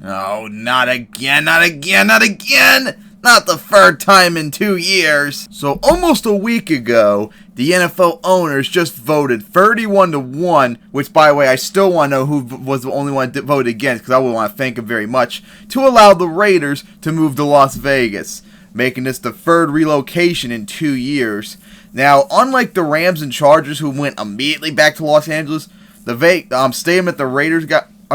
Oh, not again, not again, not again! Not the third time in 2 years. So almost a week ago, the NFL owners just voted 31-1, which by the way, I still want to know who was the only one that voted against, because I would want to thank them very much, to allow the Raiders to move to Las Vegas, making this the third relocation in 2 years. Now, unlike the Rams and Chargers who went immediately back to Los Angeles, the stadium that the Raiders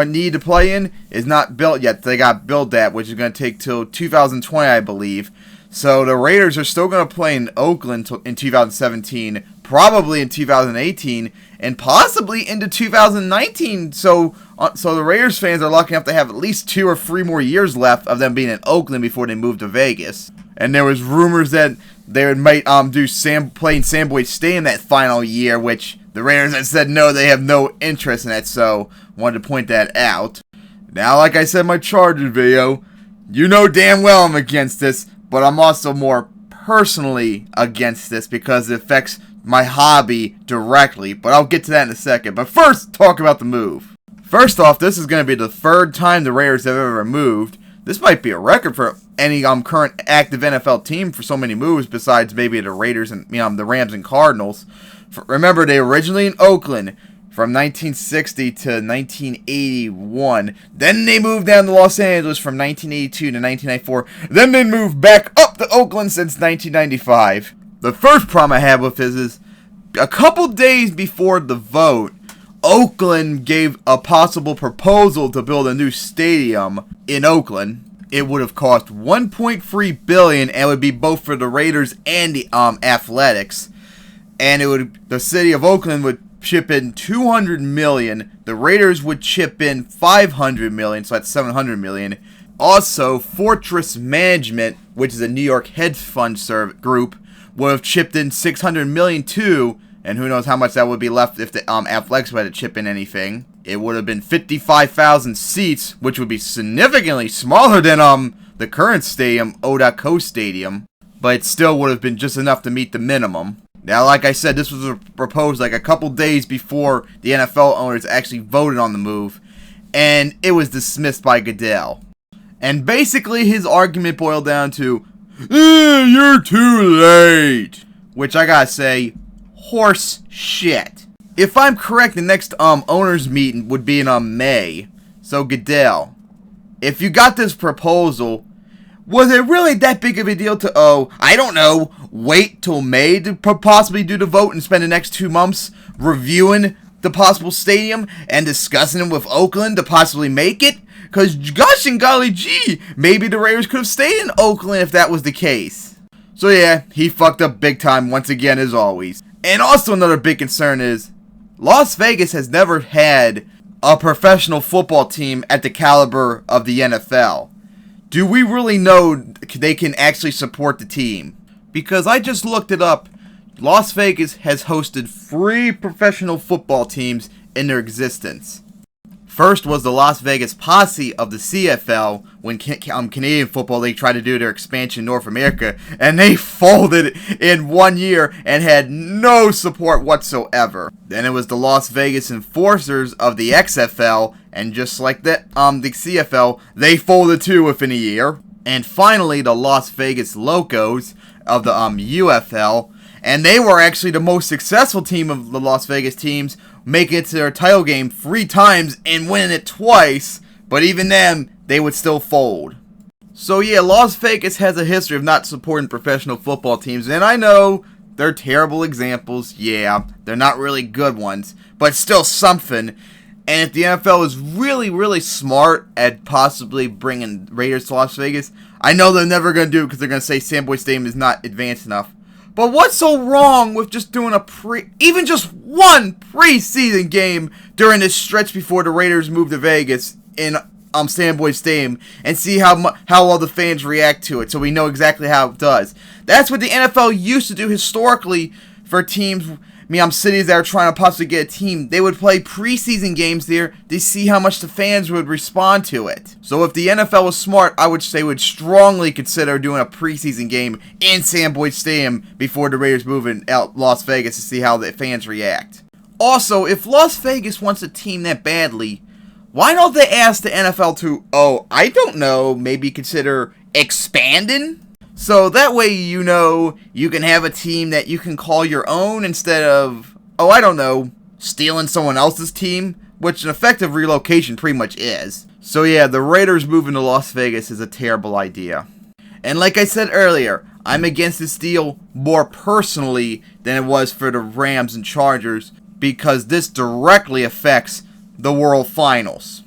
need to play in is not built yet. They got built that, which is going to take till 2020, I believe. So the Raiders are still going to play in Oakland in 2017, probably in 2018, and possibly into 2019. So the Raiders fans are lucky enough to have at least 2 or 3 more years left of them being in Oakland before they move to Vegas. And there was rumors that they might play in Sam Boyd Stadium that final year, which the Raiders have said no, they have no interest in it, so wanted to point that out. Now, like I said in my Chargers video, you know damn well I'm against this, but I'm also more personally against this because it affects my hobby directly, but I'll get to that in a second. But first, talk about the move. First off, this is going to be the third time the Raiders have ever moved. This might be a record for any current active NFL team for so many moves, besides maybe the Raiders and the Rams and Cardinals. Remember, they originally in Oakland from 1960 to 1981. Then they moved down to Los Angeles from 1982 to 1994. Then they moved back up to Oakland since 1995. The first problem I have with this is a couple days before the vote, Oakland gave a possible proposal to build a new stadium in Oakland. It would have cost $1.3 billion and would be both for the Raiders and the Athletics. And the city of Oakland would chip in $200 million. The Raiders would chip in $500 million, so that's $700 million. Also, Fortress Management, which is a New York hedge fund group, would have chipped in $600 million too. And who knows how much that would be left if the Athletics had to chip in anything. It would have been 55,000 seats, which would be significantly smaller than the current stadium, O.Co Stadium. But it still would have been just enough to meet the minimum. Now, like I said, this was proposed like a couple days before the NFL owners actually voted on the move. And it was dismissed by Goodell. And basically his argument boiled down to, you're too late. Which I gotta say, horse shit. If I'm correct, the next owners meeting would be in May. So Goodell, if you got this proposal, was it really that big of a deal to I don't know, wait till May to possibly do the vote and spend the next 2 months reviewing the possible stadium and discussing it with Oakland to possibly make it? Because gosh and golly gee, maybe the Raiders could have stayed in Oakland if that was the case. So yeah, he fucked up big time once again as always. And also another big concern is, Las Vegas has never had a professional football team at the caliber of the NFL. Do we really know they can actually support the team? Because I just looked it up. Las Vegas has hosted 3 professional football teams in their existence. First was the Las Vegas Posse of the CFL when Canadian Football League tried to do their expansion in North America, and they folded in 1 year and had no support whatsoever. Then it was the Las Vegas Enforcers of the XFL, and just like the CFL, they folded too within a year. And finally, the Las Vegas Locos of the UFL, and they were actually the most successful team of the Las Vegas teams, making it to their title game 3 times and winning it twice, but even then, they would still fold. So yeah, Las Vegas has a history of not supporting professional football teams, and I know they're terrible examples, yeah, they're not really good ones, but still something. And if the NFL is really, really smart at possibly bringing Raiders to Las Vegas, I know they're never going to do it because they're going to say Sam Boyd Stadium is not advanced enough. But what's so wrong with just doing even just one preseason game during this stretch before the Raiders move to Vegas in Sam Boyd Stadium and see how well the fans react to it, so we know exactly how it does. That's what the NFL used to do historically for teams. Cities that are trying to possibly get a team, they would play preseason games there to see how much the fans would respond to it. So if the NFL was smart, I would say would strongly consider doing a preseason game in Sam Boyd Stadium before the Raiders move in Las Vegas to see how the fans react. Also, if Las Vegas wants a team that badly, Why don't they ask the NFL to, I don't know, maybe consider expanding? So that way you know you can have a team that you can call your own instead of, I don't know, stealing someone else's team, which an effective relocation pretty much is. So yeah, the Raiders moving to Las Vegas is a terrible idea. And like I said earlier, I'm against this deal more personally than it was for the Rams and Chargers because this directly affects the World Finals.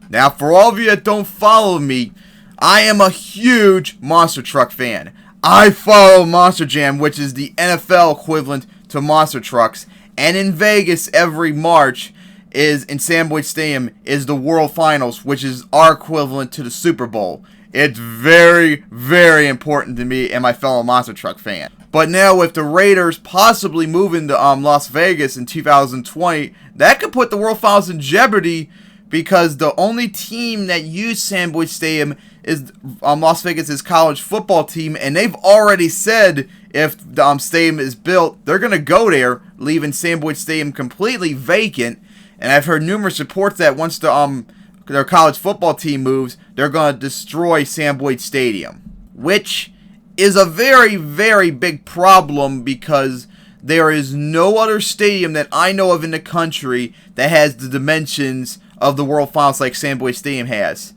Now, for all of you that don't follow me, I am a huge Monster Truck fan. I follow Monster Jam, which is the NFL equivalent to Monster Trucks, and in Vegas every March in Sam Boyd Stadium is the World Finals, which is our equivalent to the Super Bowl. It's very, very important to me and my fellow Monster Truck fan. But now with the Raiders possibly moving to Las Vegas in 2020, that could put the World Finals in jeopardy because the only team that used Sam Boyd Stadium is Las Vegas' college football team, and they've already said if the stadium is built, they're going to go there, leaving Sam Boyd Stadium completely vacant. And I've heard numerous reports that once their college football team moves, they're going to destroy Sam Boyd Stadium, which is a very, very big problem because there is no other stadium that I know of in the country that has the dimensions of the World Finals like Sam Boyd Stadium has.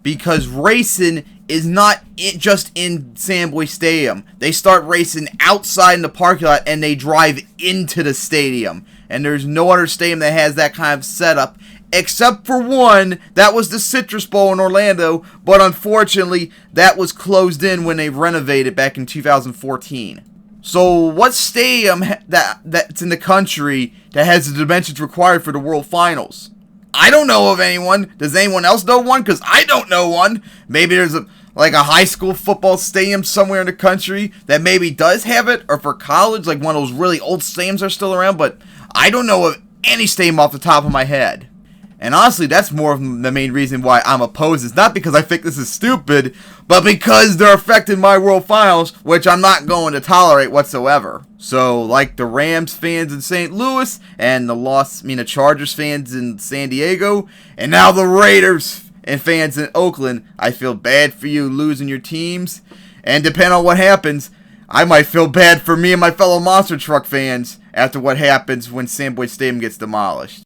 Because racing is not just in Sam Boyd Stadium. They start racing outside in the parking lot and they drive into the stadium. And there's no other stadium that has that kind of setup except for one. That was the Citrus Bowl in Orlando, but unfortunately that was closed in when they renovated back in 2014. So what stadium that's in the country that has the dimensions required for the World Finals? I don't know of anyone. Does anyone else know one? Because I don't know one. Maybe there's a high school football stadium somewhere in the country that maybe does have it, or for college, like one of those really old stadiums are still around, but I don't know of any stadium off the top of my head. And honestly, that's more of the main reason why I'm opposed. It's not because I think this is stupid, but because they're affecting my World Finals, which I'm not going to tolerate whatsoever. So, like the Rams fans in St. Louis, and the Chargers fans in San Diego, and now the Raiders and fans in Oakland, I feel bad for you losing your teams. And depending on what happens, I might feel bad for me and my fellow Monster Truck fans after what happens when Sam Boyd Stadium gets demolished.